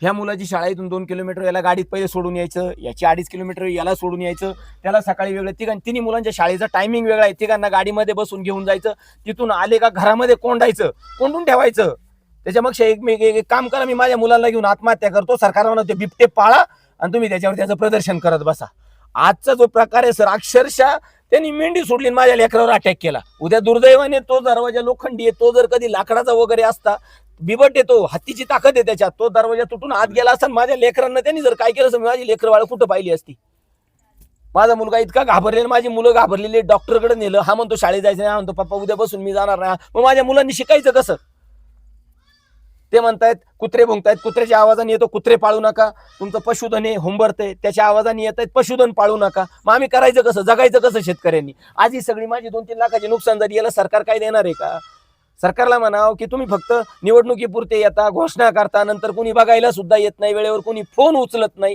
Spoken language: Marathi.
ह्या मुलाची शाळा इथून 2 किलोमीटर, याला गाडीत पहिले सोडून यायचं, याची 2.5 किलोमीटर याला सोडून यायचं, त्याला सकाळी वेगळं, तिन्ही मुलांच्या शाळेचा टायमिंग वेगळा आहे, तिघांना गाडीमध्ये बसून घेऊन जायचं, तिथून आले का घरामध्ये कोंडायचं, कोंडून ठेवायचं. त्याच्यापेक्षा एक काम करा, मी माझ्या मुलांना घेऊन आत्महत्या करतो, सरकारला म्हणते बिबटे पाळा आणि तुम्ही त्याच्यावर त्याचं प्रदर्शन करत बसा. आजचा जो प्रकार आहे सर, अक्षरशः त्यांनी मेंढी सोडली, माझ्या लेकरावर अटॅक केला. उद्या दुर्दैवाने तो दरवाजा लोखंडी आहे, तो जर कधी लाकडाचा वगैरे असता, बिबट येतो, हत्तीची ताकद आहे त्याच्यात, तो दरवाजा तुटून आत गेला असता, माझ्या लेकरांना त्यांनी जर काय केलं असं, माझी लेकर बाळ कुठं पाहिली असती. माझा मुलगा इतका घाबरलेला, माझी मुलं घाबरलेली, डॉक्टरकडे नेलं, हा म्हणतो शाळेत जायचं नाही, हा म्हणतो पप्पा उद्या बसून मी जाणार नाही. मग माझ्या मुलांनी शिकायचं कसं? ते म्हणतायत कुत्रे भुंकतायत, कुत्र्याच्या आवाजाने येतो कुत्रे पाळू नका, तुमचं पशुधन हे हुंबरतंय त्याच्या आवाजाने येत आहेत, पशुधन पाळू नका. मग आम्ही करायचं कसं, जगायचं कसं शेतकऱ्यांनी? आज ही सगळी माझी 2-3 लाखाची नुकसान झाली, याला सरकार काय देणार आहे का? सरकारला म्हणावं की तुम्ही फक्त निवडणुकीपुरते येता, घोषणा करता, नंतर कोणी बघायला सुद्धा येत नाही, वेळेवर कोणी फोन उचलत नाही.